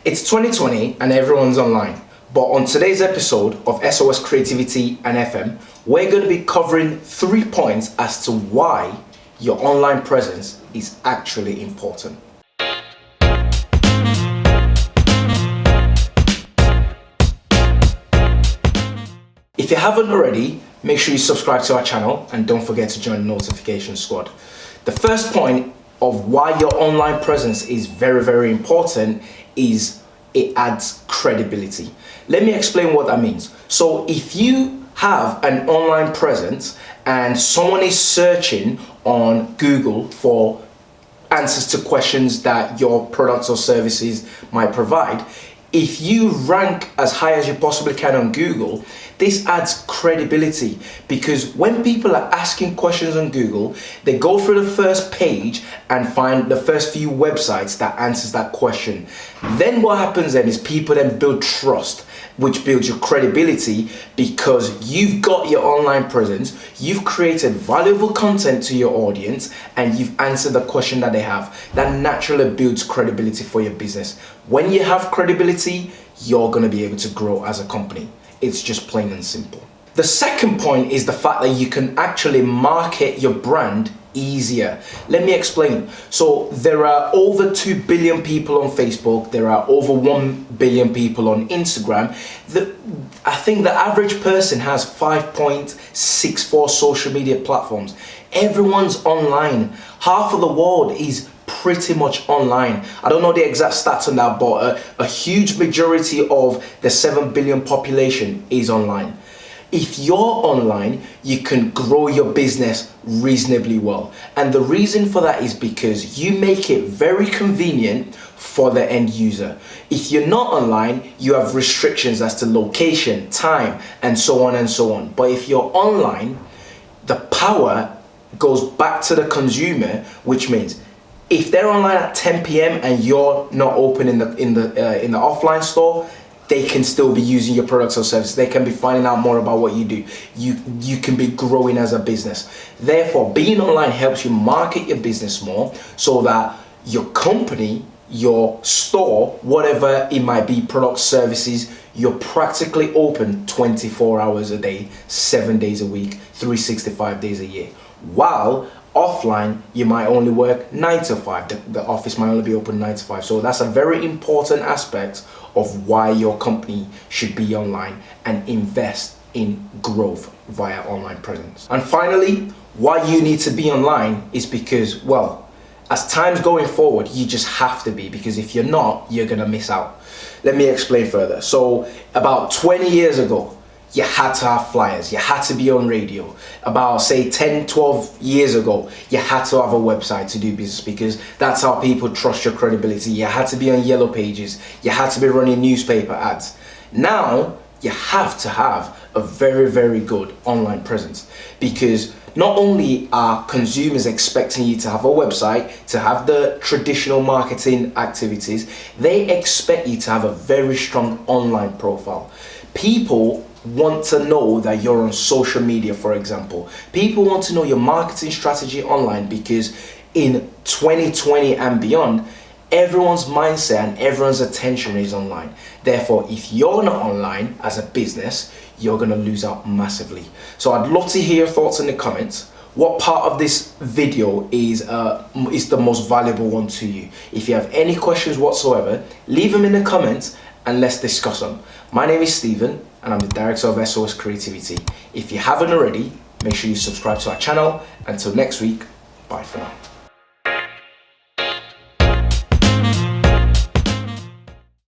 It's 2020 and everyone's online. But on today's episode of SOS Creativity and FM, we're going to be covering 3 points as to why your online presence is actually important. If you haven't already, make sure you subscribe to our channel and don't forget to join the notification squad. The first point of why your online presence is very important is it adds credibility. Let me explain what that means. So if you have an online presence and someone is searching on Google for answers to questions that your products or services might provide, if you rank as high as you possibly can on Google, this adds credibility, because when people are asking questions on Google, they go through the first page and find the first few websites that answers that question. Then what happens then is people then build trust, which builds your credibility, because you've got your online presence, you've created valuable content to your audience, and you've answered the question that they have. That naturally builds credibility for your business. When you have credibility, you're going to be able to grow as a company. It's just plain and simple. The second point is the fact that you can actually market your brand easier. Let me explain. So there are over 2 billion people on Facebook. There are over 1 billion people on Instagram. I think the average person has 5.64 social media platforms. Everyone's online. Half of the world is pretty much online. I don't know the exact stats on that, but a huge majority of the 7 billion population is online. If you're online, you can grow your business reasonably well. And the reason for that is because you make it very convenient for the end user. If you're not online, you have restrictions as to location, time, and so on and so on. But if you're online, the power goes back to the consumer, which means if they're online at 10 p.m. and you're not open in the offline store, they can still be using your products or services. They can be finding out more about what you do. You can be growing as a business. Therefore, being online helps you market your business more, so that your company, your store, whatever it might be, products, services, you're practically open 24 hours a day, 7 days a week, 365 days a year. While offline, you might only work 9 to 5. The office might only be open 9 to 5. So that's a very important aspect of why your company should be online and invest in growth via online presence. And finally, why you need to be online is because, well, as time's going forward, you just have to be, because if you're not, you're gonna miss out. Let me explain further. So about 20 years ago, you had to have flyers, you had to be on radio. About say 10, 12 years ago, you had to have a website to do business, because that's how people trust your credibility. You had to be on yellow pages, you had to be running newspaper ads. Now, you have to have a very good online presence, because not only are consumers expecting you to have a website, to have the traditional marketing activities, they expect you to have a very strong online profile. People want to know that you're on social media, for example. People want to know your marketing strategy online, because in 2020 and beyond, everyone's mindset and everyone's attention is online. Therefore, if you're not online as a business, you're going to lose out massively. So I'd love to hear your thoughts in the comments. What part of this video is the most valuable one to you? If you have any questions whatsoever, leave them in the comments and let's discuss them. My name is Stephen and I'm the director of SOS Creativity. If you haven't already, make sure you subscribe to our channel. Until next week, bye for now.